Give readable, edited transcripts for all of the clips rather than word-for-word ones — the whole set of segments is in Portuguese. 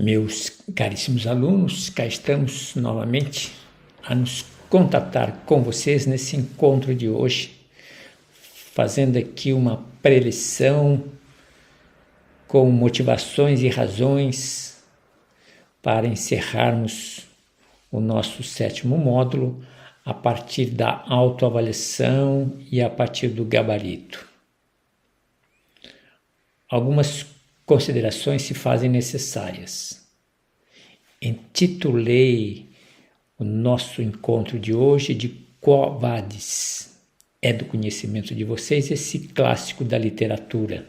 Meus caríssimos alunos, cá estamos novamente a nos contatar com vocês nesse encontro de hoje, fazendo aqui uma preleção com motivações e razões para encerrarmos o nosso 7º módulo a partir da autoavaliação e a partir do gabarito. Algumas considerações se fazem necessárias. Intitulei o nosso encontro de hoje de Quo Vadis? É do conhecimento de vocês esse clássico da literatura.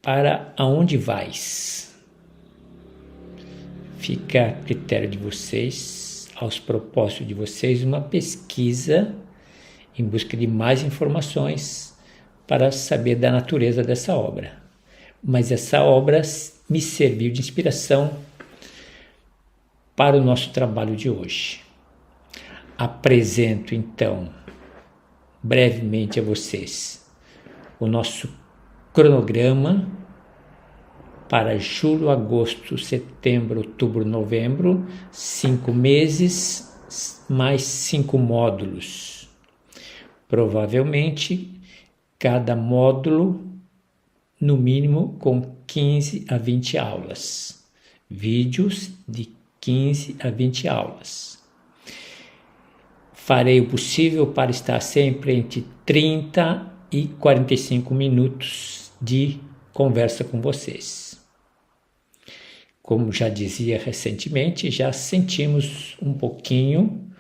Para aonde vais? Fica a critério de vocês, aos propósitos de vocês, uma pesquisa em busca de mais informações para saber da natureza dessa obra. Mas essa obra me serviu de inspiração para o nosso trabalho de hoje. Apresento, então, brevemente a vocês o nosso cronograma para julho, agosto, setembro, outubro, novembro, 5 meses, mais 5 módulos. Provavelmente, cada módulo, no mínimo, com 15 a 20 aulas. Vídeos de 15 a 20 aulas. Farei o possível para estar sempre entre 30 e 45 minutos de conversa com vocês. Como já dizia recentemente, já sentimos um pouquinho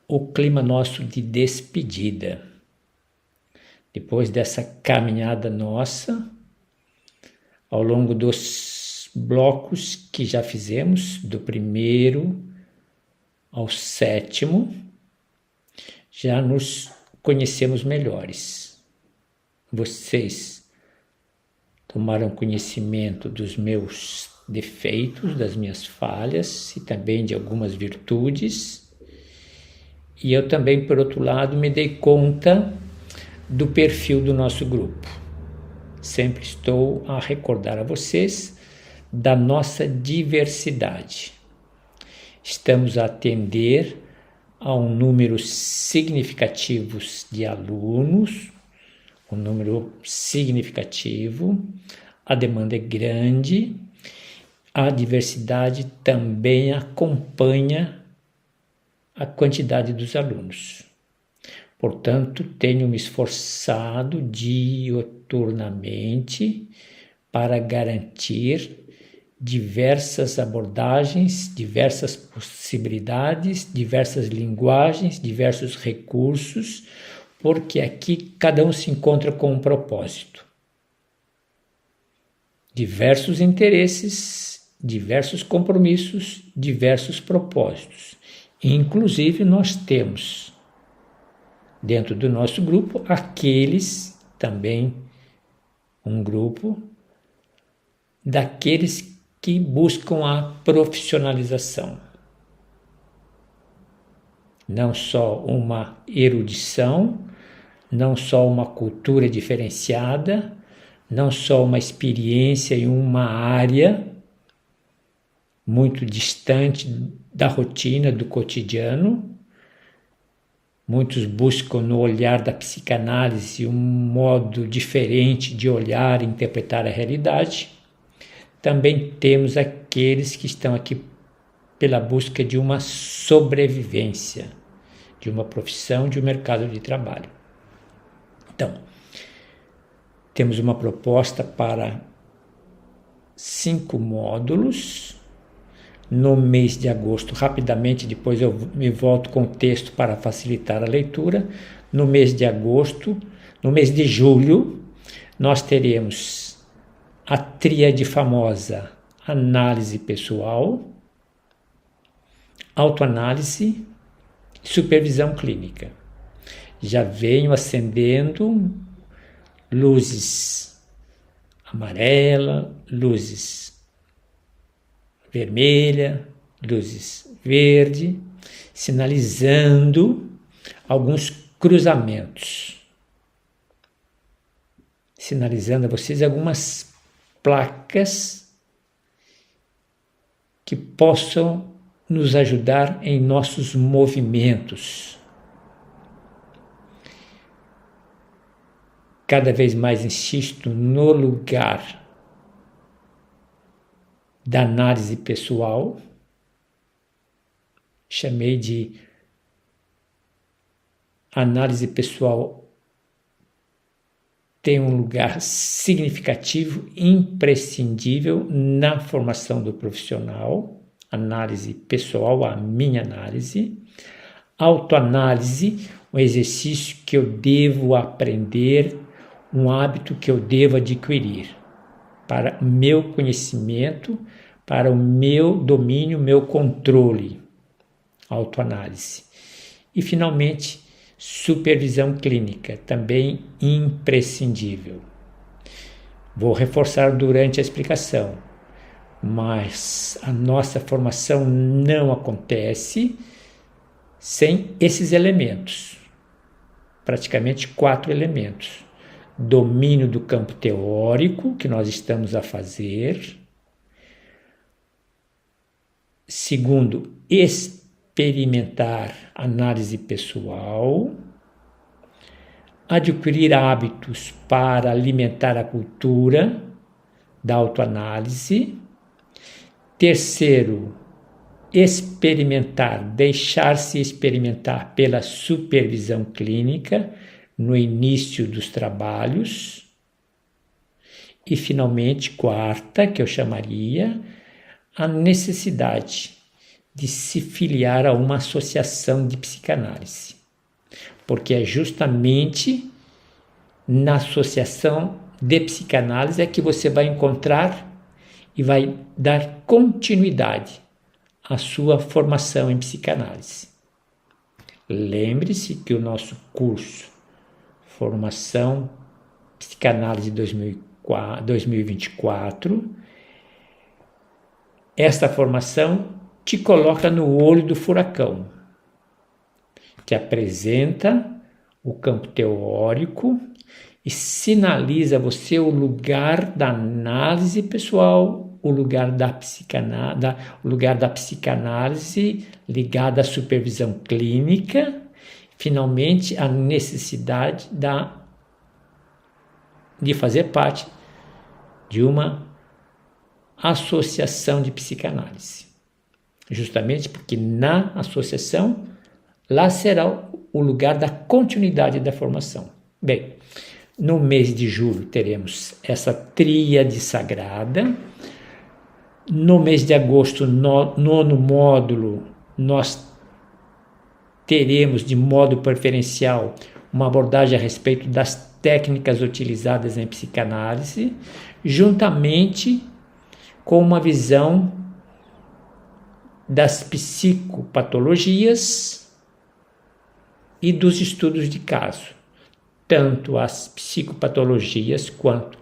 o clima nosso de despedida. Depois dessa caminhada nossa, ao longo dos blocos que já fizemos, do 1º ao 7º, já nos conhecemos melhores. Vocês tomaram conhecimento dos meus defeitos, das minhas falhas e também de algumas virtudes. E eu também, por outro lado, me dei conta do perfil do nosso grupo. Sempre estou a recordar a vocês da nossa diversidade. Estamos a atender a um número significativo de alunos, um número significativo, a demanda é grande, a diversidade também acompanha a quantidade dos alunos. Portanto, tenho me esforçado diuturnamente para garantir diversas abordagens, diversas possibilidades, diversas linguagens, diversos recursos, porque aqui cada um se encontra com um propósito. Diversos interesses, diversos compromissos, diversos propósitos. Inclusive, nós temos dentro do nosso grupo, aqueles também, um grupo daqueles que buscam a profissionalização. Não só uma erudição, não só uma cultura diferenciada, não só uma experiência em uma área muito distante da rotina, do cotidiano. Muitos buscam no olhar da psicanálise um modo diferente de olhar e interpretar a realidade. Também temos aqueles que estão aqui pela busca de uma sobrevivência, de uma profissão, de um mercado de trabalho. Então, temos uma proposta para 5 módulos. No mês de agosto, rapidamente, depois eu me volto com o texto para facilitar a leitura. No mês de agosto, no mês de julho, nós teremos a tríade famosa análise pessoal, autoanálise e supervisão clínica. Já venho acendendo luzes amarela, luzes vermelha, luzes verde, sinalizando alguns cruzamentos, sinalizando a vocês algumas placas que possam nos ajudar em nossos movimentos. Cada vez mais insisto no lugar da análise pessoal. Chamei de análise pessoal, tem um lugar significativo, imprescindível na formação do profissional. Análise pessoal, a minha análise. Autoanálise, um exercício que eu devo aprender, um hábito que eu devo adquirir para o meu conhecimento, para o meu domínio, meu controle. Autoanálise. E, finalmente, supervisão clínica, também imprescindível. Vou reforçar durante a explicação, mas a nossa formação não acontece sem esses elementos, praticamente 4 elementos. Domínio do campo teórico, que nós estamos a fazer. Segundo, experimentar análise pessoal. Adquirir hábitos para alimentar a cultura da autoanálise. Terceiro, experimentar, deixar-se experimentar pela supervisão clínica no início dos trabalhos. E, finalmente, quarta, que eu chamaria, a necessidade de se filiar a uma associação de psicanálise. Porque é justamente na associação de psicanálise é que você vai encontrar e vai dar continuidade à sua formação em psicanálise. Lembre-se que o nosso curso Formação Psicanálise 2024, esta formação te coloca no olho do furacão, que apresenta o campo teórico e sinaliza a você o lugar da análise pessoal, o lugar da psicanálise ligada à supervisão clínica, finalmente a necessidade de fazer parte de uma associação de psicanálise. Justamente porque na associação, lá será o lugar da continuidade da formação. Bem, no mês de julho teremos essa tríade sagrada. No mês de agosto, nono módulo, nós teremos de modo preferencial uma abordagem a respeito das técnicas utilizadas em psicanálise, juntamente com uma visão das psicopatologias e dos estudos de caso. Tanto as psicopatologias quanto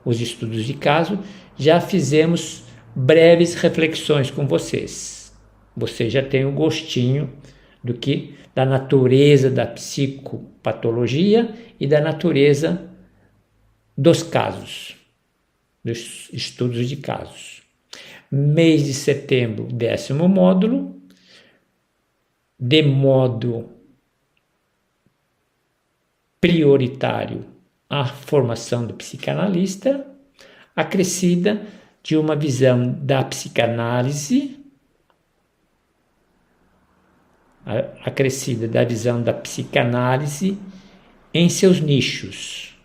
os estudos de caso, já fizemos breves reflexões com vocês. Você já tem um gostinho da natureza da psicopatologia e da natureza dos casos, dos estudos de casos. Mês de setembro, 10º módulo, de modo prioritário a formação do psicanalista, acrescida de uma visão da psicanálise, acrescida da visão da psicanálise em seus nichos: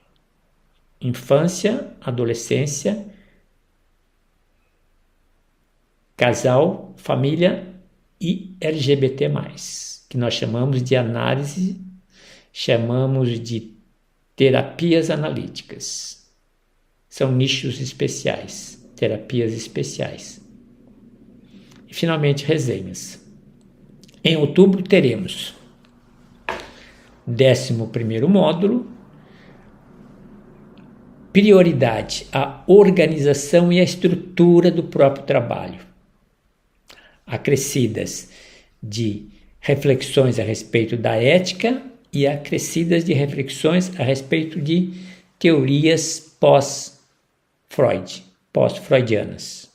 infância, adolescência, casal, família e LGBT+, que nós chamamos de análise, chamamos de terapias analíticas. São nichos especiais, terapias especiais. E, finalmente, resenhas. Em outubro teremos 11º módulo, prioridade à organização e à estrutura do próprio trabalho, acrescidas de reflexões a respeito da ética e acrescidas de reflexões a respeito de teorias Freud, pós-freudianas.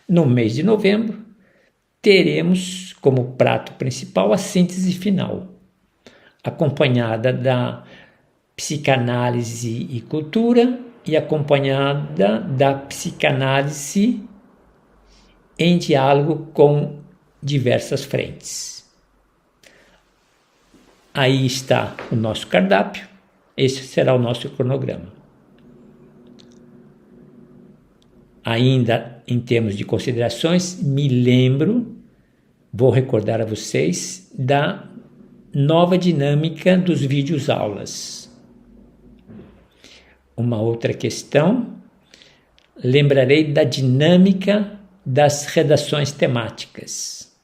No mês de novembro, teremos como prato principal a síntese final, acompanhada da psicanálise e cultura e acompanhada da psicanálise em diálogo com diversas frentes. Aí está o nosso cardápio, esse será o nosso cronograma. Ainda em termos de considerações, me lembro, vou recordar a vocês, da nova dinâmica dos vídeos aulas. Uma outra questão, lembrarei da dinâmica das redações temáticas.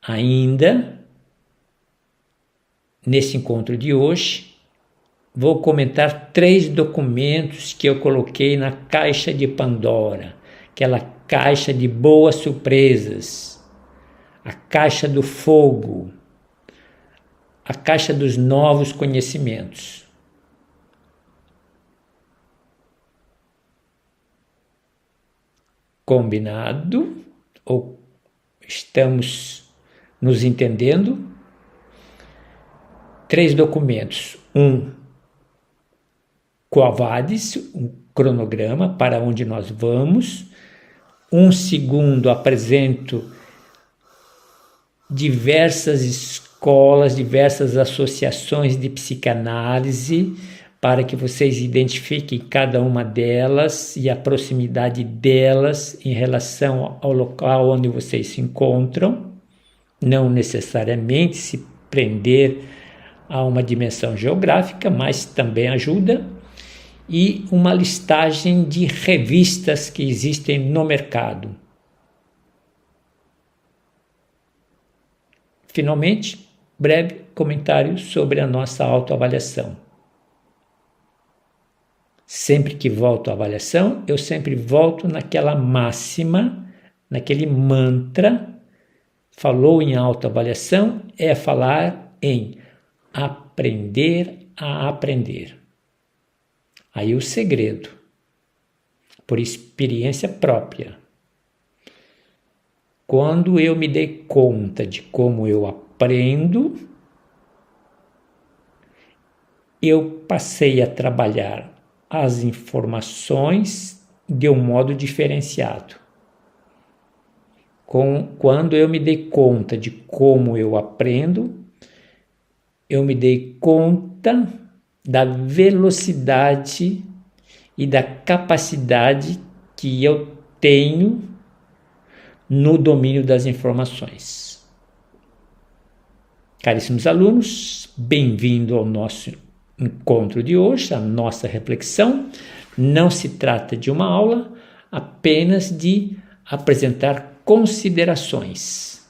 Ainda, nesse encontro de hoje, vou comentar 3 documentos que eu coloquei na caixa de Pandora, aquela caixa de boas surpresas, a caixa do fogo, a caixa dos novos conhecimentos. Combinado? Ou estamos nos entendendo? 3 documentos. Quo vadis, um cronograma para onde nós vamos. Segundo, apresento diversas escolas, diversas associações de psicanálise, para que vocês identifiquem cada uma delas e a proximidade delas em relação ao local onde vocês se encontram, não necessariamente se prender a uma dimensão geográfica, mas também ajuda, e uma listagem de revistas que existem no mercado. Finalmente, breve comentário sobre a nossa autoavaliação. Sempre que volto à avaliação, eu sempre volto naquela máxima, naquele mantra. Falou em autoavaliação, é falar em aprender a aprender. Aí o segredo, por experiência própria. Quando eu me dei conta de como eu aprendo, eu passei a trabalhar as informações de um modo diferenciado. Quando eu me dei conta de como eu aprendo, eu me dei conta da velocidade e da capacidade que eu tenho no domínio das informações. Caríssimos alunos, bem-vindo ao nosso encontro de hoje, a nossa reflexão. Não se trata de uma aula, apenas de apresentar considerações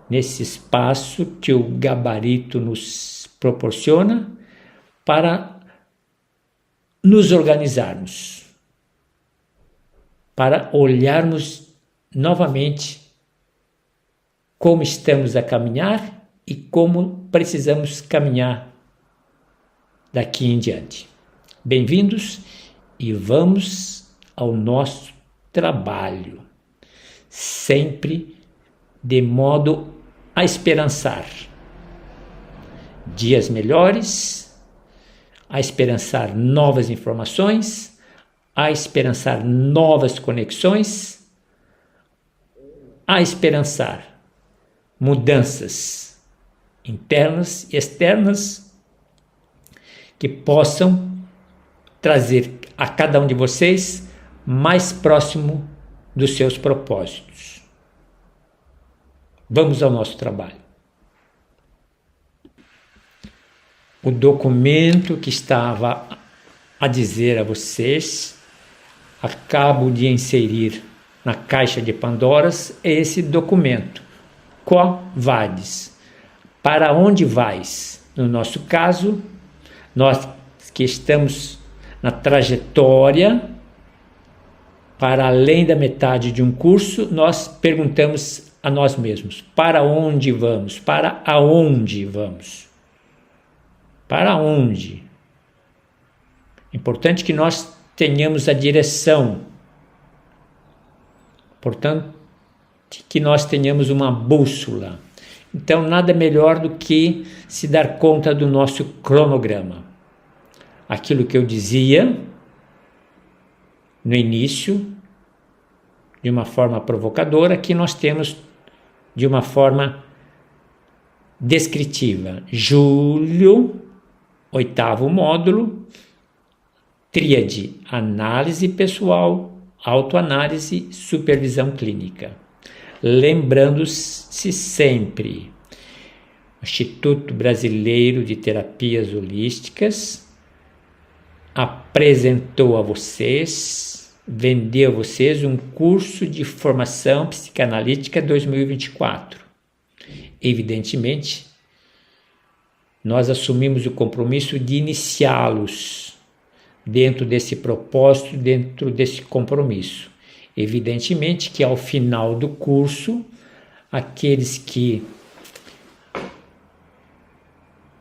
nesse espaço que o gabarito nos proporciona para nos organizarmos, para olharmos novamente como estamos a caminhar e como precisamos caminhar daqui em diante. Bem-vindos e vamos ao nosso trabalho, sempre de modo a esperançar dias melhores, a esperançar novas informações, a esperançar novas conexões, a esperançar mudanças internas e externas que possam trazer a cada um de vocês mais próximo dos seus propósitos. Vamos ao nosso trabalho. O documento que estava a dizer a vocês, acabo de inserir na caixa de Pandoras, é esse documento. Quo vadis? Para onde vais? No nosso caso, nós que estamos na trajetória para além da metade de um curso, nós perguntamos a nós mesmos: para onde vamos? Para aonde vamos? Para onde? É importante que nós tenhamos a direção. Portanto, que nós tenhamos uma bússola. Então, nada melhor do que se dar conta do nosso cronograma. Aquilo que eu dizia no início, de uma forma provocadora, aqui nós temos de uma forma descritiva. Julho, 8º módulo, tríade: análise pessoal, autoanálise, supervisão clínica. Lembrando-se sempre, o Instituto Brasileiro de Terapias Holísticas apresentou a vocês, vendeu a vocês um curso de formação psicanalítica 2024. Evidentemente, nós assumimos o compromisso de iniciá-los dentro desse propósito, dentro desse compromisso. Evidentemente que ao final do curso, aqueles que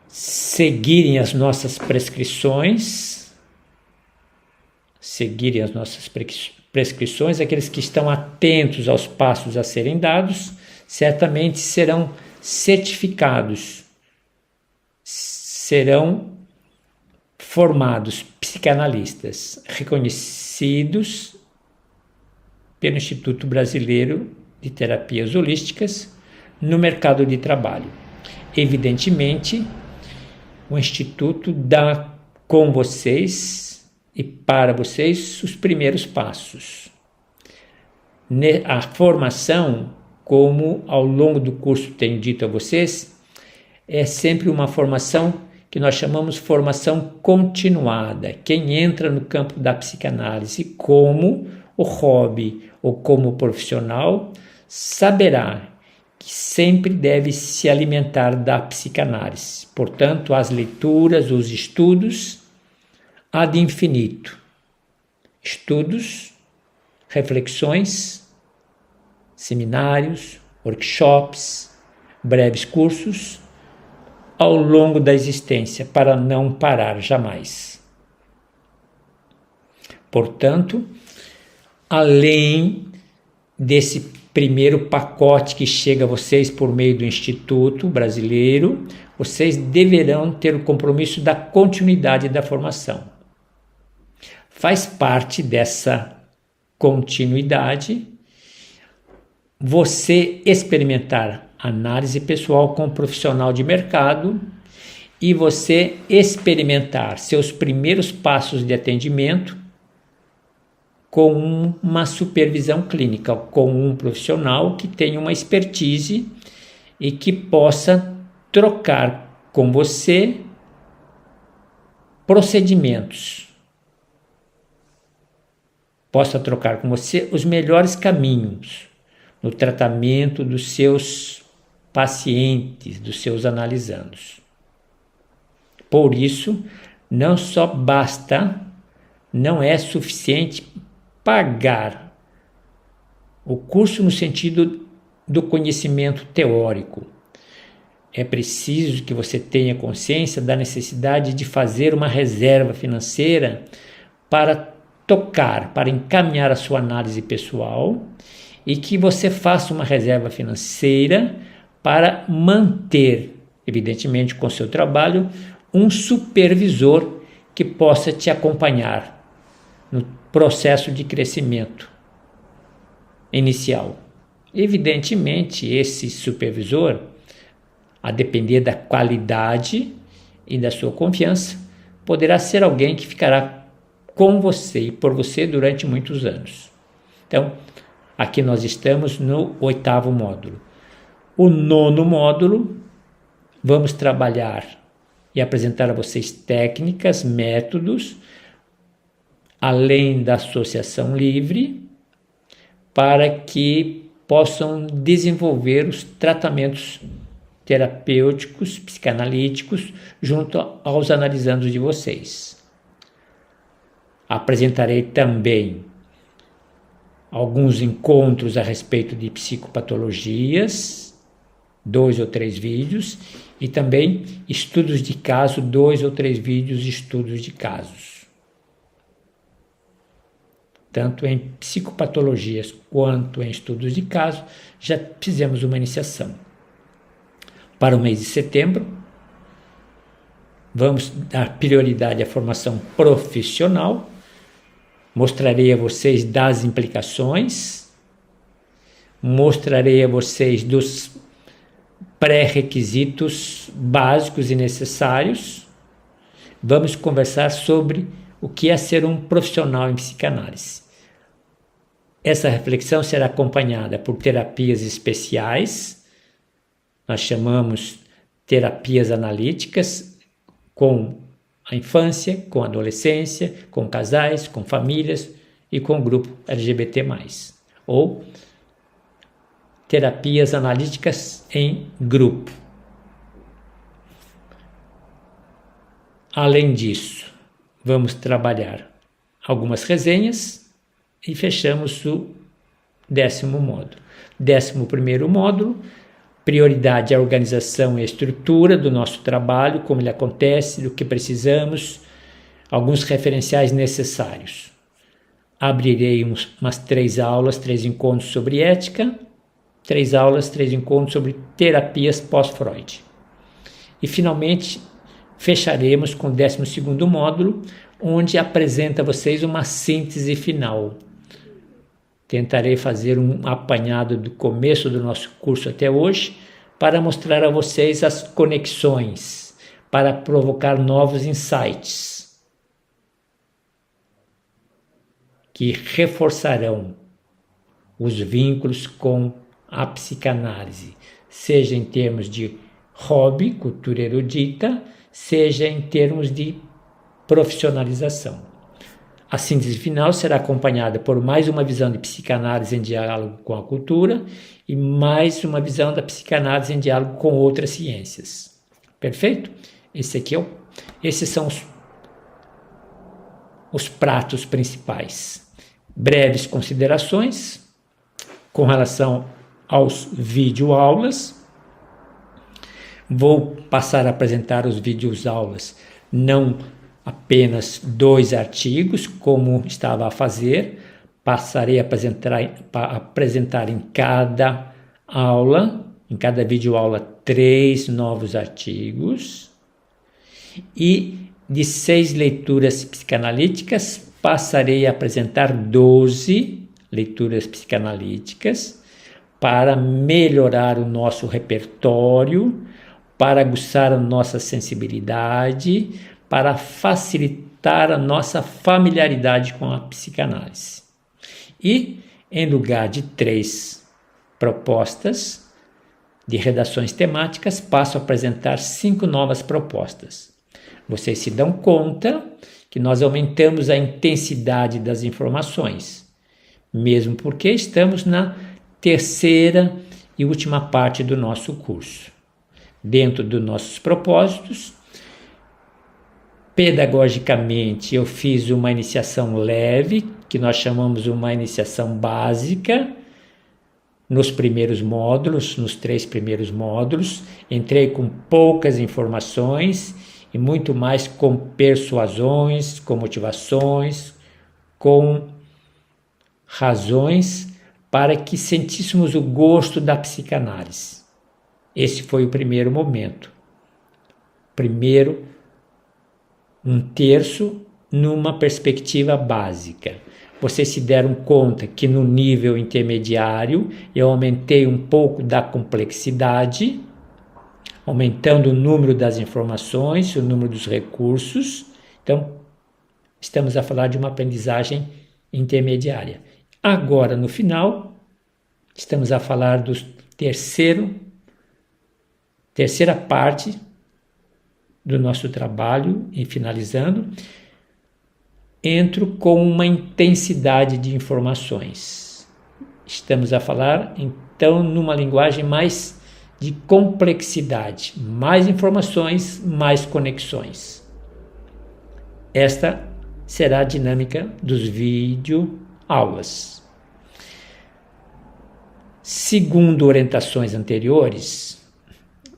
seguirem as nossas prescrições, aqueles que estão atentos aos passos a serem dados, certamente serão certificados, serão formados psicanalistas reconhecidos pelo Instituto Brasileiro de Terapias Holísticas no mercado de trabalho. Evidentemente, o Instituto dá com vocês e para vocês os primeiros passos. A formação, como ao longo do curso tenho dito a vocês, é sempre uma formação que nós chamamos formação continuada. Quem entra no campo da psicanálise como o hobby ou como profissional saberá que sempre deve se alimentar da psicanálise. Portanto, as leituras, os estudos ad infinito. Estudos, reflexões, seminários, workshops, breves cursos ao longo da existência, para não parar jamais. Portanto, além desse primeiro pacote que chega a vocês por meio do Instituto Brasileiro, vocês deverão ter o compromisso da continuidade da formação. Faz parte dessa continuidade você experimentar análise pessoal com um profissional de mercado e você experimentar seus primeiros passos de atendimento com uma supervisão clínica, com um profissional que tenha uma expertise e que possa trocar com você procedimentos, possa trocar com você os melhores caminhos no tratamento dos seus pacientes, dos seus analisandos. Por isso, não só basta, não é suficiente pagar o curso no sentido do conhecimento teórico. É preciso que você tenha consciência da necessidade de fazer uma reserva financeira para tocar, para encaminhar a sua análise pessoal e que você faça uma reserva financeira para manter, evidentemente com o seu trabalho, um supervisor que possa te acompanhar no processo de crescimento inicial. Evidentemente, esse supervisor, a depender da qualidade e da sua confiança, poderá ser alguém que ficará com você e por você durante muitos anos. Então, aqui nós estamos no 8º módulo. O 9º módulo, vamos trabalhar e apresentar a vocês técnicas, métodos, além da associação livre, para que possam desenvolver os tratamentos terapêuticos, psicanalíticos, junto aos analisandos de vocês. Apresentarei também alguns encontros a respeito de psicopatologias, 2 ou 3 vídeos, e também estudos de caso, 2 ou 3 vídeos de estudos de casos. tanto em psicopatologias quanto em estudos de caso, já fizemos uma iniciação. Para o mês de setembro, vamos dar prioridade à formação profissional. Mostrarei a vocês das implicações, mostrarei a vocês dos pré-requisitos básicos e necessários. Vamos conversar sobre o que é ser um profissional em psicanálise. Essa reflexão será acompanhada por terapias especiais, nós chamamos terapias analíticas, com a infância, com a adolescência, com casais, com famílias e com o grupo LGBT+, ou terapias analíticas em grupo. Além disso, vamos trabalhar algumas resenhas e fechamos o 10º módulo. 11º módulo, prioridade à organização e estrutura do nosso trabalho, como ele acontece, do que precisamos, alguns referenciais necessários. Abrirei umas 3 aulas, 3 encontros sobre ética, 3 aulas, 3 encontros sobre terapias pós-Freud. E finalmente fecharemos com o 12º módulo, onde apresento a vocês uma síntese final. Tentarei fazer um apanhado do começo do nosso curso até hoje, para mostrar a vocês as conexões, para provocar novos insights, que reforçarão os vínculos com a psicanálise, seja em termos de hobby, cultura erudita, seja em termos de profissionalização. A síntese final será acompanhada por mais uma visão de psicanálise em diálogo com a cultura e mais uma visão da psicanálise em diálogo com outras ciências. Perfeito? Esses são os pratos principais. Breves considerações com relação aos videoaulas. Vou passar a apresentar os videoaulas, não apenas 2 artigos, como estava a fazer. Passarei a apresentar em cada aula, em cada videoaula, 3 novos artigos. E de 6 leituras psicanalíticas, passarei a apresentar 12 leituras psicanalíticas para melhorar o nosso repertório, para aguçar a nossa sensibilidade, para facilitar a nossa familiaridade com a psicanálise. E, em lugar de 3 propostas de redações temáticas, passo a apresentar 5 novas propostas. Vocês se dão conta que nós aumentamos a intensidade das informações, mesmo porque estamos na 3ª e última parte do nosso curso. Dentro dos nossos propósitos, pedagogicamente, eu fiz uma iniciação leve, que nós chamamos uma iniciação básica, nos primeiros módulos, nos 3 primeiros módulos. Entrei com poucas informações e muito mais com persuasões, com motivações, com razões para que sentíssemos o gosto da psicanálise. Esse foi o primeiro momento. Primeiro, 1/3 numa perspectiva básica. Vocês se deram conta que no nível intermediário eu aumentei um pouco da complexidade, aumentando o número das informações, o número dos recursos. Então, estamos a falar de uma aprendizagem intermediária. Agora, no final, estamos a falar do terceira parte do nosso trabalho, e finalizando, entro com uma intensidade de informações. Estamos a falar, então, numa linguagem mais de complexidade, mais informações, mais conexões. Esta será a dinâmica dos videoaulas. Segundo orientações anteriores,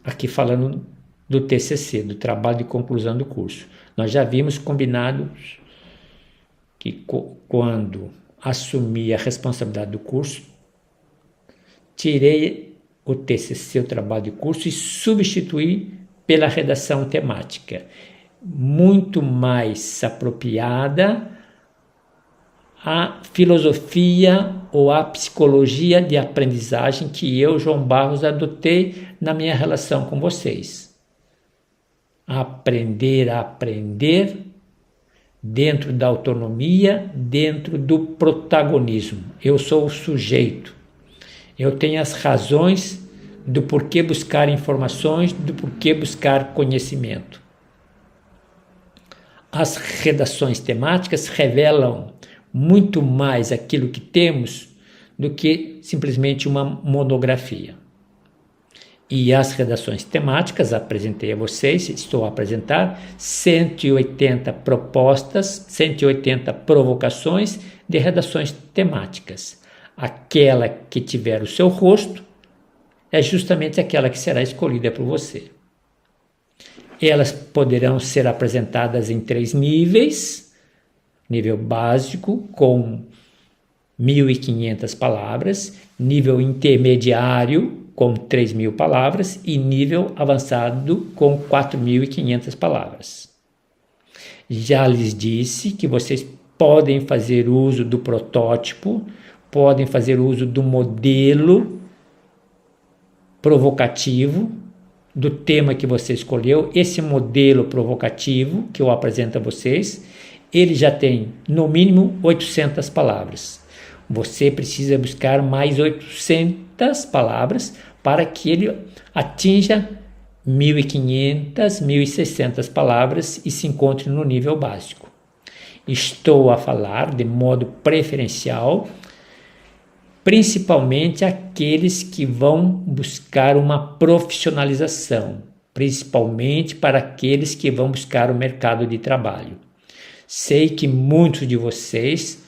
aqui falando do TCC, do trabalho de conclusão do curso, nós já havíamos combinado que quando assumi a responsabilidade do curso, tirei o TCC, o trabalho de curso, e substituí pela redação temática, muito mais apropriada à filosofia ou à psicologia de aprendizagem que eu, João Barros, adotei na minha relação com vocês. Aprender a aprender dentro da autonomia, dentro do protagonismo. Eu sou o sujeito. Eu tenho as razões do porquê buscar informações, do porquê buscar conhecimento. As redações temáticas revelam muito mais aquilo que temos do que simplesmente uma monografia. E as redações temáticas, apresentei a vocês, estou a apresentar 180 propostas, 180 provocações de redações temáticas. Aquela que tiver o seu rosto é justamente aquela que será escolhida por você. Elas poderão ser apresentadas em 3 níveis: nível básico, com 1.500 palavras, nível intermediário, com 3.000 palavras, e nível avançado, com 4.500 palavras. Já lhes disse que vocês podem fazer uso do protótipo, podem fazer uso do modelo provocativo, do tema que você escolheu. Esse modelo provocativo que eu apresento a vocês, ele já tem no mínimo 800 palavras. Você precisa buscar mais 800 palavras para que ele atinja 1.500, 1.600 palavras e se encontre no nível básico. Estou a falar de modo preferencial, principalmente aqueles que vão buscar uma profissionalização, principalmente para aqueles que vão buscar o mercado de trabalho. Sei que muitos de vocês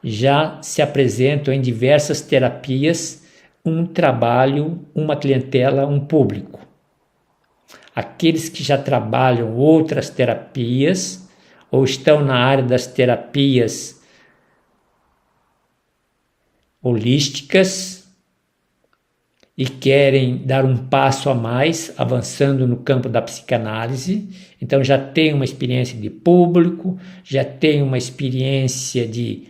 já se apresentam em diversas terapias, um trabalho, uma clientela, um público. Aqueles que já trabalham outras terapias ou estão na área das terapias holísticas e querem dar um passo a mais, avançando no campo da psicanálise, então já tem uma experiência de público, já tem uma experiência de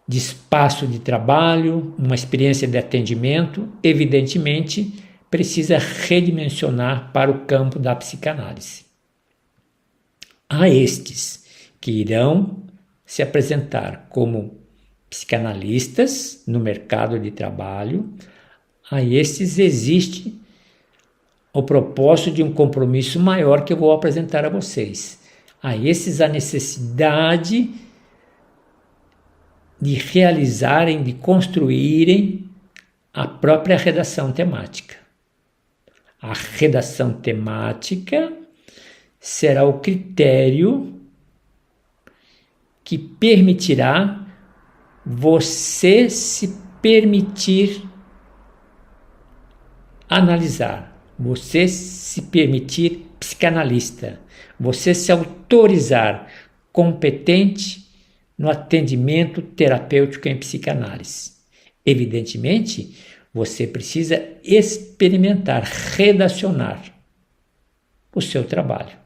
espaço de trabalho, uma experiência de atendimento, evidentemente precisa redimensionar para o campo da psicanálise. Há estes que irão se apresentar como psicanalistas no mercado de trabalho. A estes existe o propósito de um compromisso maior que eu vou apresentar a vocês. A esses a necessidade de realizarem, de construírem a própria redação temática. A redação temática será o critério que permitirá você se permitir analisar, você se permitir psicanalista, você se autorizar competente no atendimento terapêutico em psicanálise. Evidentemente, você precisa experimentar, redacionar o seu trabalho,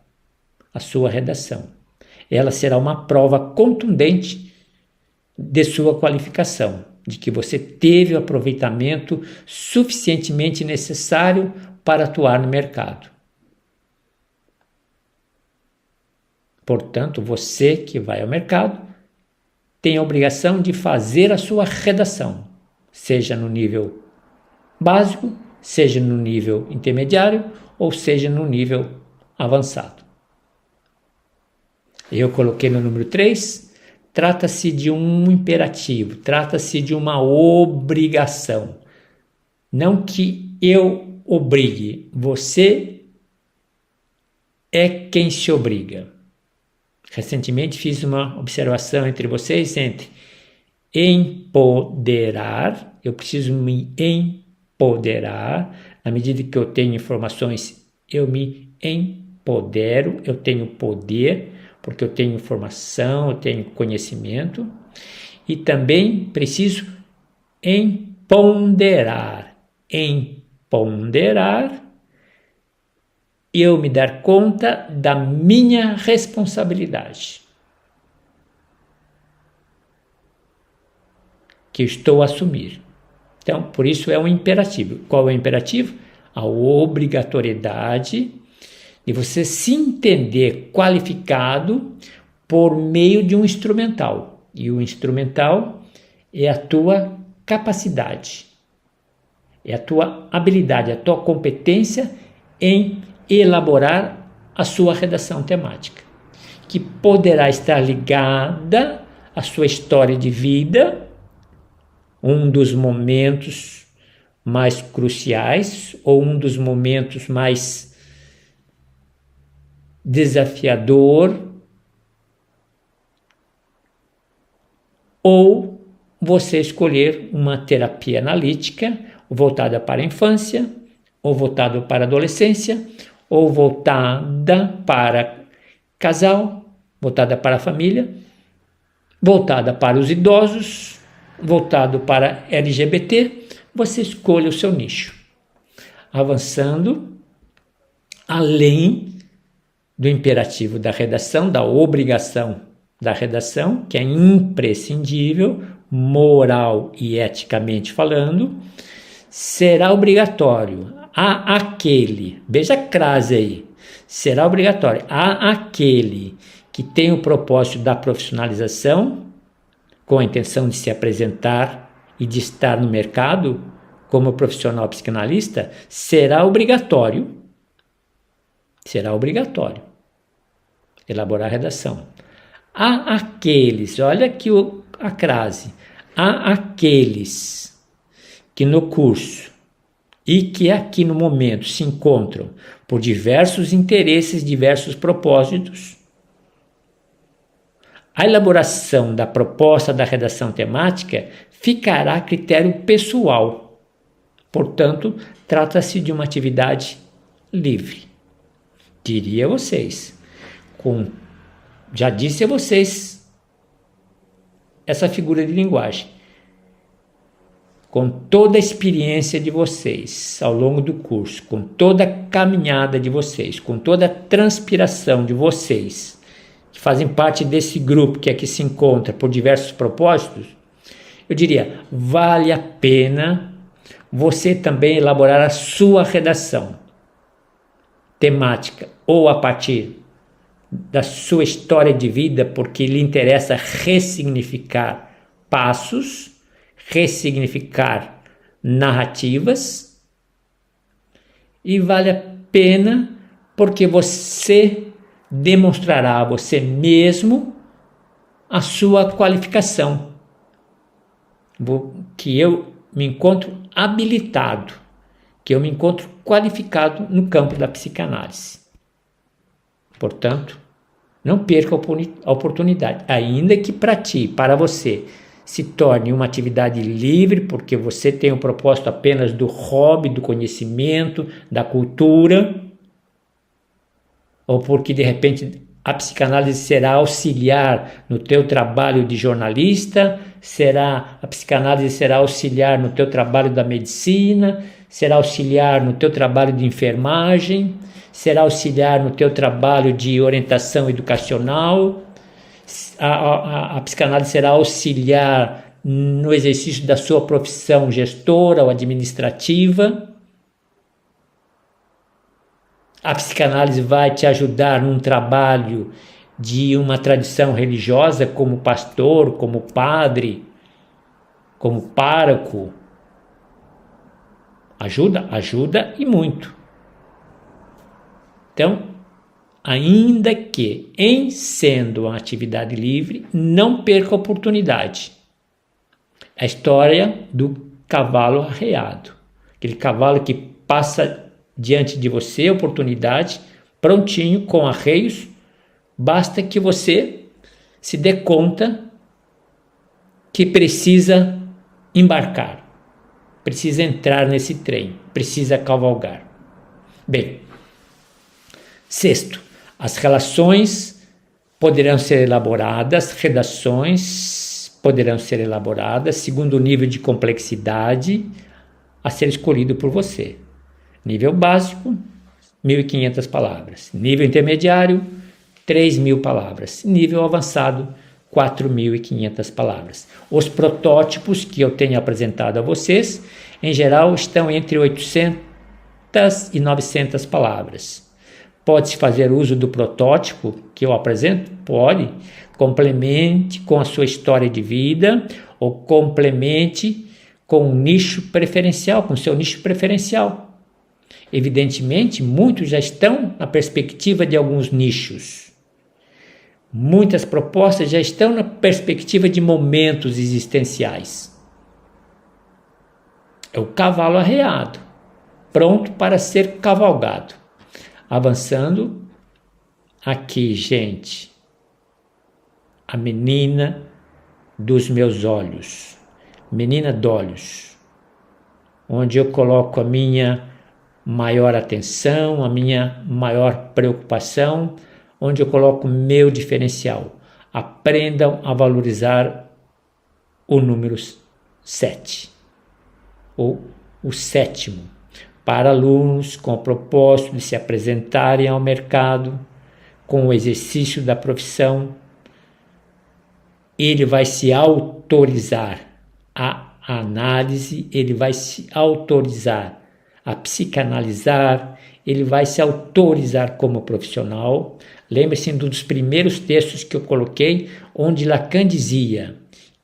a sua redação. Ela será uma prova contundente de sua qualificação, de que você teve o aproveitamento suficientemente necessário para atuar no mercado. Portanto, você que vai ao mercado tem a obrigação de fazer a sua redação, seja no nível básico, seja no nível intermediário ou seja no nível avançado. Eu coloquei no número 3, trata-se de um imperativo, trata-se de uma obrigação. Não que eu obrigue, você é quem se obriga. Recentemente fiz uma observação entre vocês, entre empoderar, eu preciso me empoderar, na medida que eu tenho informações, eu me empodero, eu tenho poder, porque eu tenho informação, eu tenho conhecimento, e também preciso empoderar. Empoderar e eu me dar conta da minha responsabilidade que eu estou a assumir. Então, por isso é um imperativo. Qual é o imperativo? A obrigatoriedade de você se entender qualificado por meio de um instrumental. E o instrumental é a tua capacidade, é a tua habilidade, a tua competência em elaborar a sua redação temática, que poderá estar ligada à sua história de vida, um dos momentos mais cruciais ou um dos momentos mais desafiador, ou você escolher uma terapia analítica voltada para a infância, ou voltada para a adolescência, ou voltada para casal, voltada para a família, voltada para os idosos, voltado para LGBT, você escolhe o seu nicho. Avançando além do imperativo da redação, da obrigação da redação, que é imprescindível, moral e eticamente falando, será obrigatório a aquele, veja a crase aí, será obrigatório a aquele que tem o propósito da profissionalização, com a intenção de se apresentar e de estar no mercado como profissional psicanalista, será obrigatório elaborar a redação. Há aqueles, olha aqui a crase, há aqueles que no curso e que aqui no momento se encontram por diversos interesses, diversos propósitos. A elaboração da proposta da redação temática ficará a critério pessoal. Portanto, trata-se de uma atividade livre. Diria a vocês, já disse a vocês essa figura de linguagem. Com toda a experiência de vocês ao longo do curso, com toda a caminhada de vocês, com toda a transpiração de vocês, que fazem parte desse grupo que aqui se encontra por diversos propósitos, eu diria, vale a pena você também elaborar a sua redação temática ou a partir da sua história de vida, porque lhe interessa ressignificar passos, ressignificar narrativas, e vale a pena porque você demonstrará a você mesmo a sua qualificação, que eu me encontro habilitado, que eu me encontro qualificado no campo da psicanálise. Portanto, não perca a oportunidade, ainda que para você, se torne uma atividade livre, porque você tem o propósito apenas do hobby, do conhecimento, da cultura, ou porque de repente a psicanálise será auxiliar no teu trabalho de jornalista, a psicanálise será auxiliar no teu trabalho da medicina, será auxiliar no teu trabalho de enfermagem, será auxiliar no teu trabalho de orientação educacional, a psicanálise será auxiliar no exercício da sua profissão gestora ou administrativa. A psicanálise vai te ajudar num trabalho de uma tradição religiosa, como pastor, como padre, como pároco. Ajuda e muito. Então, ainda que em sendo uma atividade livre, não perca a oportunidade. A história do cavalo arreado. Aquele cavalo que passa diante de você, oportunidade, prontinho, com arreios, basta que você se dê conta que precisa embarcar, precisa entrar nesse trem, precisa cavalgar. Bem, sexto, as relações poderão ser elaboradas, redações poderão ser elaboradas segundo o nível de complexidade a ser escolhido por você. Nível básico, 1.500 palavras. Nível intermediário, 3.000 palavras. Nível avançado, 4.500 palavras. Os protótipos que eu tenho apresentado a vocês, em geral, estão entre 800 e 900 palavras. Pode-se fazer uso do protótipo que eu apresento? Pode. Complemente com a sua história de vida ou complemente com um nicho preferencial, com seu nicho preferencial. Evidentemente, muitos já estão na perspectiva de alguns nichos. Muitas propostas já estão na perspectiva de momentos existenciais. É o cavalo arreado, pronto para ser cavalgado. Avançando, aqui, gente, a menina dos meus olhos, menina d'olhos, onde eu coloco a minha maior atenção, a minha maior preocupação, onde eu coloco meu diferencial. Aprendam a valorizar o número 7, ou o 7º, para alunos com o propósito de se apresentarem ao mercado com o exercício da profissão. Ele vai se autorizar a análise, ele vai se autorizar a psicanalizar, ele vai se autorizar como profissional. Lembre-se dos primeiros textos que eu coloquei, onde Lacan dizia: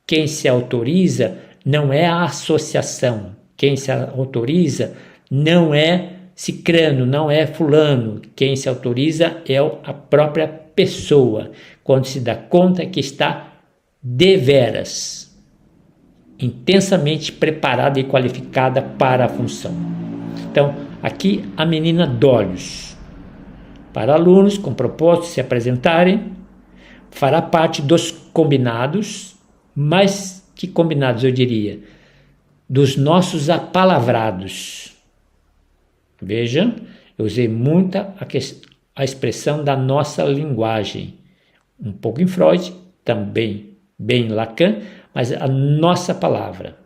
quem se autoriza não é a associação, quem se autoriza não é cicrano, não é fulano, quem se autoriza é a própria pessoa, quando se dá conta que está deveras, intensamente preparada e qualificada para a função. Então, aqui a menina d'olhos, para alunos com propósito de se apresentarem, fará parte dos combinados, mas que combinados eu diria? Dos nossos apalavrados. Veja, eu usei muito a expressão da nossa linguagem, um pouco em Freud, também bem em Lacan, mas a nossa palavra.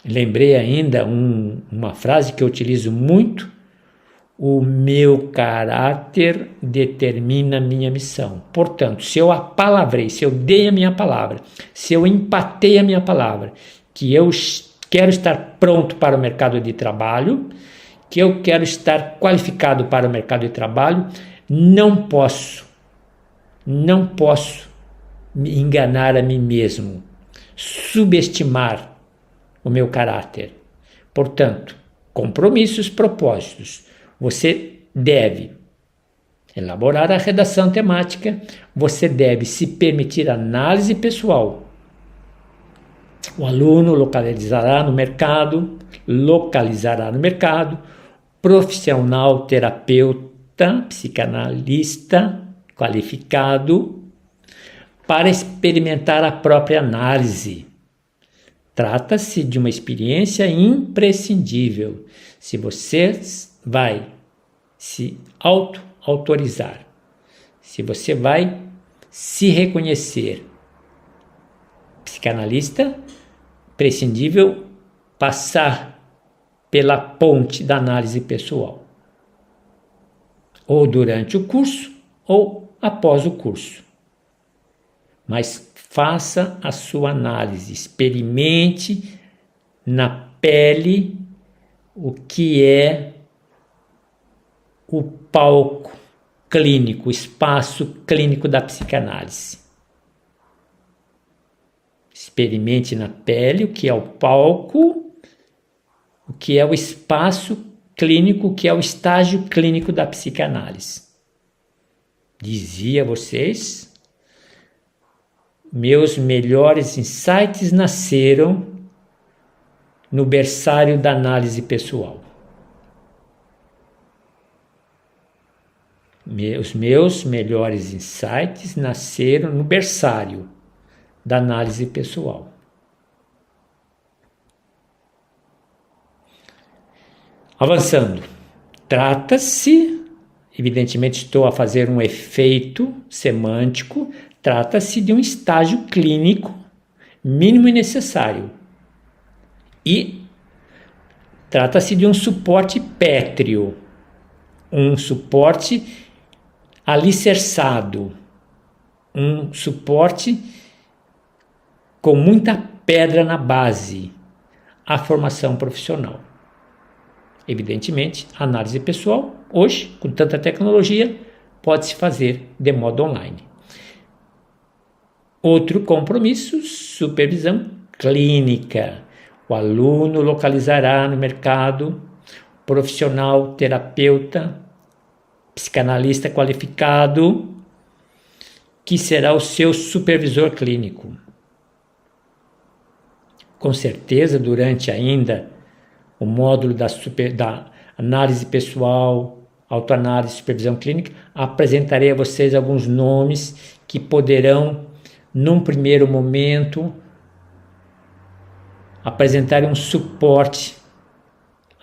Lembrei ainda uma frase que eu utilizo muito: o meu caráter determina a minha missão. Portanto, se eu apalavrei, se eu dei a minha palavra, se eu empatei a minha palavra, que eu quero estar pronto para o mercado de trabalho, que eu quero estar qualificado para o mercado de trabalho, não posso me enganar a mim mesmo, subestimar o meu caráter. Portanto, compromissos, propósitos. Você deve elaborar a redação temática, você deve se permitir análise pessoal. O aluno localizará no mercado, profissional, terapeuta, psicanalista, qualificado, para experimentar a própria análise. Trata-se de uma experiência imprescindível. Se você vai se autorizar, se você vai se reconhecer psicanalista, prescindível passar pela ponte da análise pessoal, ou durante o curso ou após o curso. Mas faça a sua análise, experimente na pele o que é o palco clínico, o espaço clínico da psicanálise. Experimente na pele o que é o palco, o que é o espaço clínico, o que é o estágio clínico da psicanálise. Dizia a vocês, meus melhores insights nasceram no berçário da análise pessoal. Os meus melhores insights nasceram no berçário da análise pessoal. Avançando, trata-se, evidentemente estou a fazer um efeito semântico, Trata-se de um estágio clínico mínimo e necessário. E trata-se de um suporte pétreo, um suporte alicerçado, um suporte com muita pedra na base, a formação profissional. Evidentemente, a análise pessoal, hoje, com tanta tecnologia, pode-se fazer de modo online. Outro compromisso, supervisão clínica. O aluno localizará no mercado profissional, terapeuta, psicanalista qualificado, que será o seu supervisor clínico. Com certeza, durante ainda o módulo da análise pessoal, autoanálise e supervisão clínica, apresentarei a vocês alguns nomes que poderão, num primeiro momento, apresentar um suporte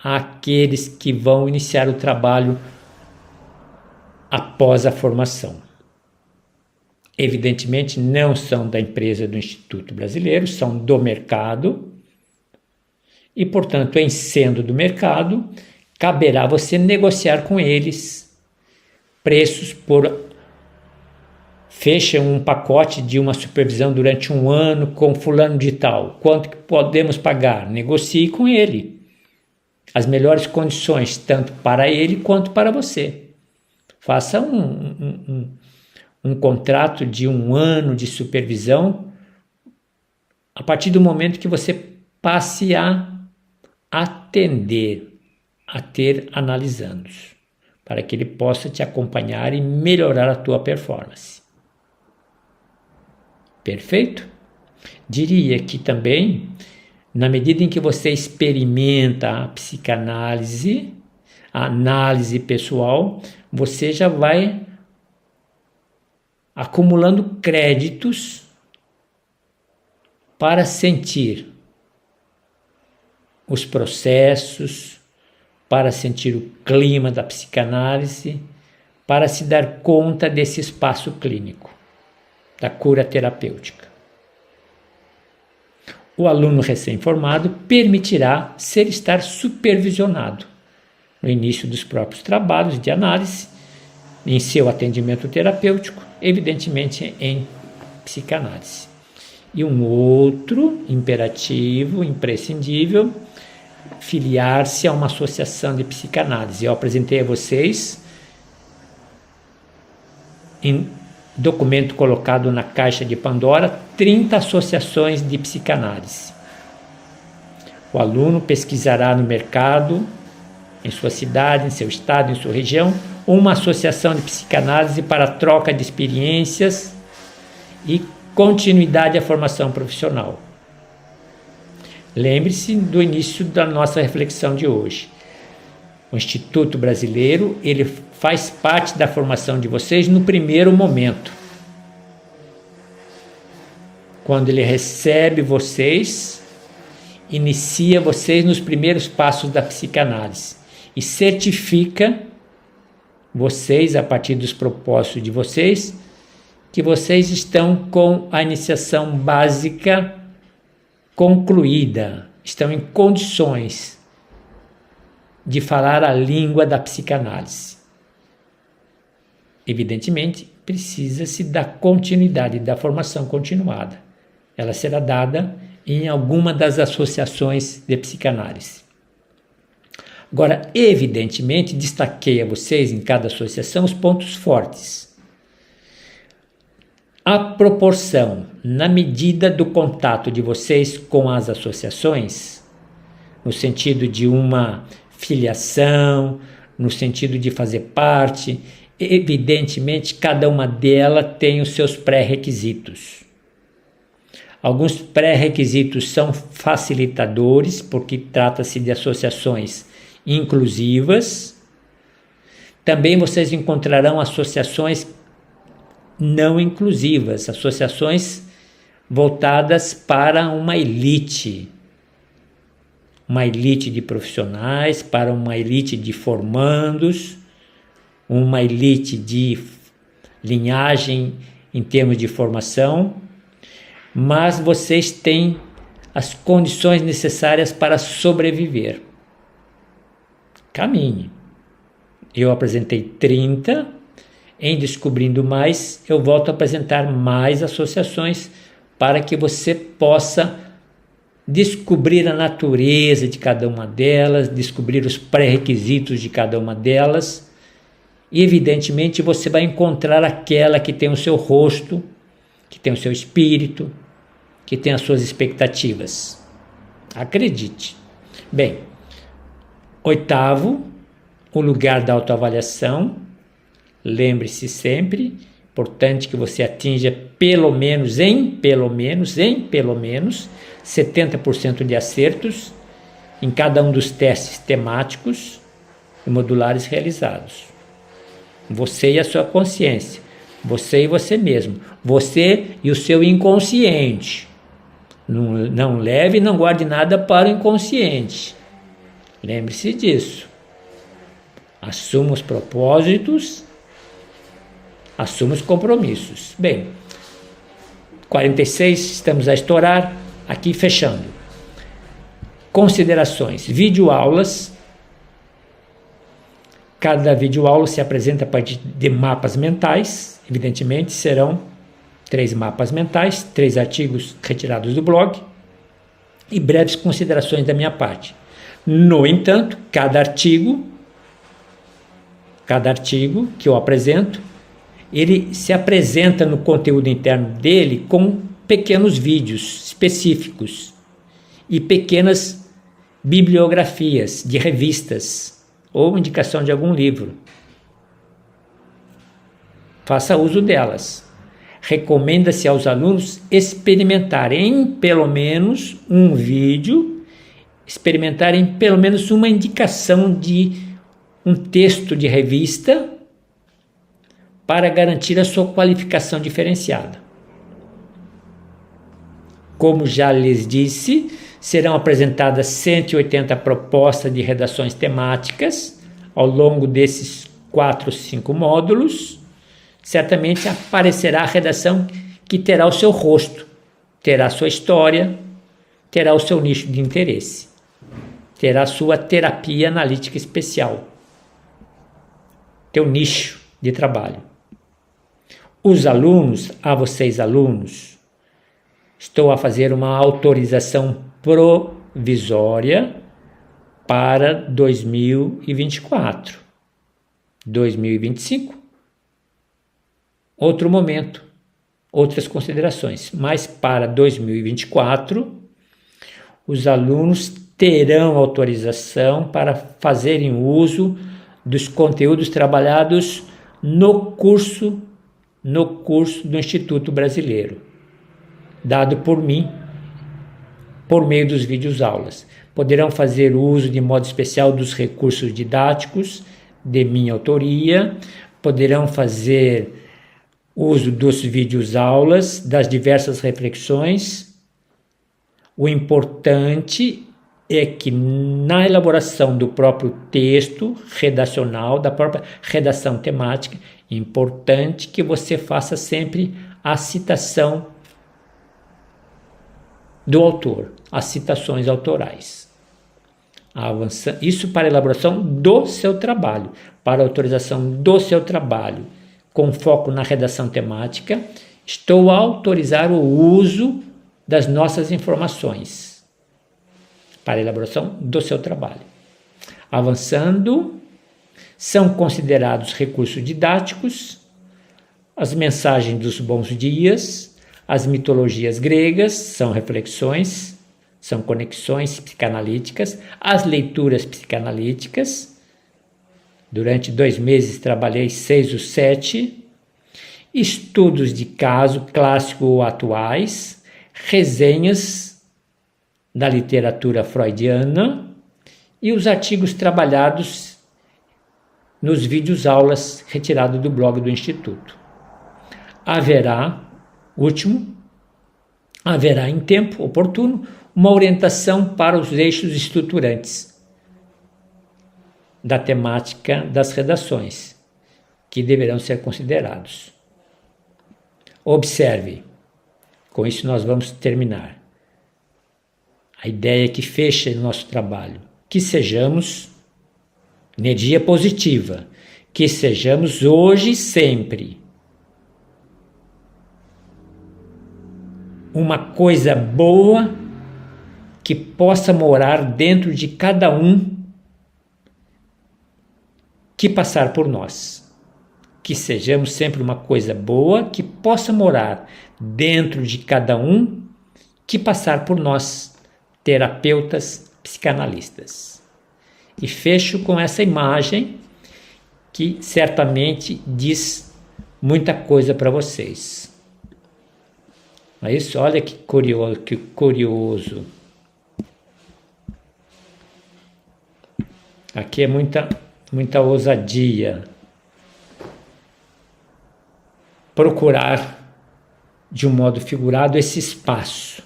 àqueles que vão iniciar o trabalho após a formação. Evidentemente, não são da empresa do Instituto Brasileiro, são do mercado e, portanto, em sendo do mercado, caberá você negociar com eles preços por... Fecha um pacote de uma supervisão durante um ano com fulano de tal. Quanto que podemos pagar? Negocie com ele as melhores condições, tanto para ele quanto para você. Faça um contrato de um ano de supervisão a partir do momento que você passe a atender, a ter analisandos, para que ele possa te acompanhar e melhorar a tua performance. Perfeito? Diria que também, na medida em que você experimenta a psicanálise, a análise pessoal, você já vai acumulando créditos para sentir os processos, para sentir o clima da psicanálise, para se dar conta desse espaço clínico, da cura terapêutica. O aluno recém-formado permitirá estar supervisionado no início dos próprios trabalhos de análise, em seu atendimento terapêutico, evidentemente em psicanálise. E um outro imperativo, imprescindível, filiar-se a uma associação de psicanálise. Eu apresentei a vocês em documento colocado na caixa de Pandora, 30 associações de psicanálise. O aluno pesquisará no mercado, em sua cidade, em seu estado, em sua região, uma associação de psicanálise para troca de experiências e continuidade à formação profissional. Lembre-se do início da nossa reflexão de hoje. O Instituto Brasileiro, ele faz parte da formação de vocês no primeiro momento. Quando ele recebe vocês, inicia vocês nos primeiros passos da psicanálise e certifica vocês, a partir dos propósitos de vocês, que vocês estão com a iniciação básica concluída, estão em condições de falar a língua da psicanálise. Evidentemente, precisa-se da continuidade, da formação continuada. Ela será dada em alguma das associações de psicanálise. Agora, evidentemente, destaquei a vocês em cada associação os pontos fortes. A proporção, na medida do contato de vocês com as associações, no sentido de uma filiação, no sentido de fazer parte, evidentemente, cada uma delas tem os seus pré-requisitos. Alguns pré-requisitos são facilitadores, porque trata-se de associações inclusivas. Também vocês encontrarão associações não inclusivas, associações voltadas para uma elite de profissionais, para uma elite de formandos, uma elite de linhagem em termos de formação, mas vocês têm as condições necessárias para sobreviver. Caminhe. Eu apresentei 30, em Descobrindo Mais, eu volto a apresentar mais associações para que você possa descobrir a natureza de cada uma delas, descobrir os pré-requisitos de cada uma delas, e evidentemente você vai encontrar aquela que tem o seu rosto, que tem o seu espírito, que tem as suas expectativas. Acredite. Bem, 8º, o lugar da autoavaliação. Lembre-se sempre, importante que você atinja pelo menos 70% de acertos em cada um dos testes temáticos e modulares realizados. Você e a sua consciência, você e você mesmo, você e o seu inconsciente. Não leve e não guarde nada para o inconsciente. Lembre-se disso. Assuma os propósitos, assuma os compromissos. Bem, 46, estamos a estourar, aqui fechando. Considerações. Videoaulas. Cada videoaula se apresenta a partir de mapas mentais. Evidentemente, serão 3 mapas mentais, 3 artigos retirados do blog e breves considerações da minha parte. No entanto, cada artigo que eu apresento, ele se apresenta no conteúdo interno dele com pequenos vídeos específicos e pequenas bibliografias de revistas ou indicação de algum livro. Faça uso delas. Recomenda-se aos alunos experimentarem pelo menos um vídeo, experimentarem pelo menos uma indicação de um texto de revista para garantir a sua qualificação diferenciada. Como já lhes disse, serão apresentadas 180 propostas de redações temáticas ao longo desses 4 ou 5 módulos. Certamente aparecerá a redação que terá o seu rosto, terá a sua história, terá o seu nicho de interesse, terá a sua terapia analítica especial, teu nicho de trabalho. Os alunos, a vocês alunos, estou a fazer uma autorização provisória para 2024. 2025, outro momento, outras considerações. Mas para 2024, os alunos terão autorização para fazerem uso dos conteúdos trabalhados no curso do Instituto Brasileiro, dado por mim, por meio dos vídeos aulas. Poderão fazer uso de modo especial dos recursos didáticos de minha autoria, poderão fazer uso dos vídeos aulas, das diversas reflexões. O importante é que na elaboração do próprio texto redacional, da própria redação temática, é importante que você faça sempre a citação do autor, as citações autorais. Isso para a elaboração do seu trabalho, para a autorização do seu trabalho, com foco na redação temática, estou a autorizar o uso das nossas informações para a elaboração do seu trabalho. Avançando, são considerados recursos didáticos as mensagens dos bons dias, as mitologias gregas, são reflexões, são conexões psicanalíticas, as leituras psicanalíticas. Durante 2 meses trabalhei 6 ou 7, estudos de caso clássico ou atuais, resenhas da literatura freudiana e os artigos trabalhados nos vídeos aulas retirados do blog do Instituto. Haverá em tempo oportuno uma orientação para os eixos estruturantes da temática das redações, que deverão ser considerados. Observe, com isso nós vamos terminar. A ideia que fecha o nosso trabalho, que sejamos energia positiva, que sejamos hoje e sempre uma coisa boa que possa morar dentro de cada um que passar por nós. Que sejamos sempre uma coisa boa que possa morar dentro de cada um que passar por nós, terapeutas, psicanalistas. E fecho com essa imagem que certamente diz muita coisa para vocês. Não é isso? Olha que curioso. Aqui é muita ousadia. Procurar, de um modo figurado, esse espaço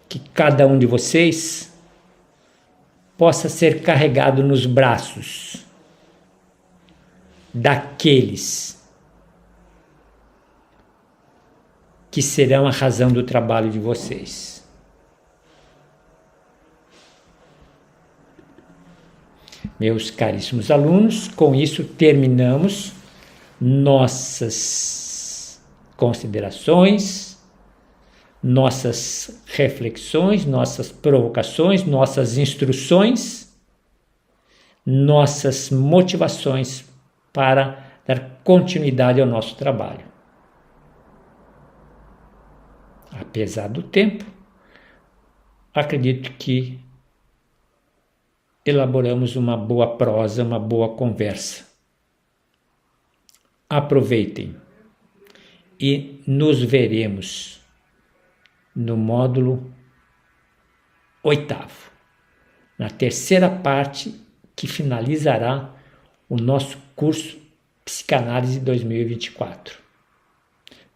que cada um de vocês possa ser carregado nos braços daqueles que serão a razão do trabalho de vocês. Meus caríssimos alunos, com isso terminamos nossas considerações, nossas reflexões, nossas provocações, nossas instruções, nossas motivações para dar continuidade ao nosso trabalho. Apesar do tempo, acredito que elaboramos uma boa prosa, uma boa conversa. Aproveitem e nos veremos no módulo 8º, na terceira parte que finalizará o nosso curso Psicanálise 2024.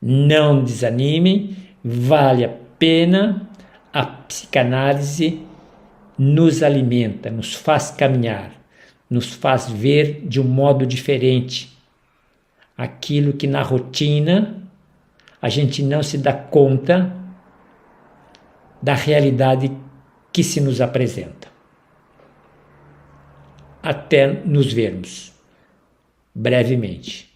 Não desanimem, vale a pena. A psicanálise nos alimenta, nos faz caminhar, nos faz ver de um modo diferente aquilo que na rotina a gente não se dá conta da realidade que se nos apresenta. Até nos vermos brevemente.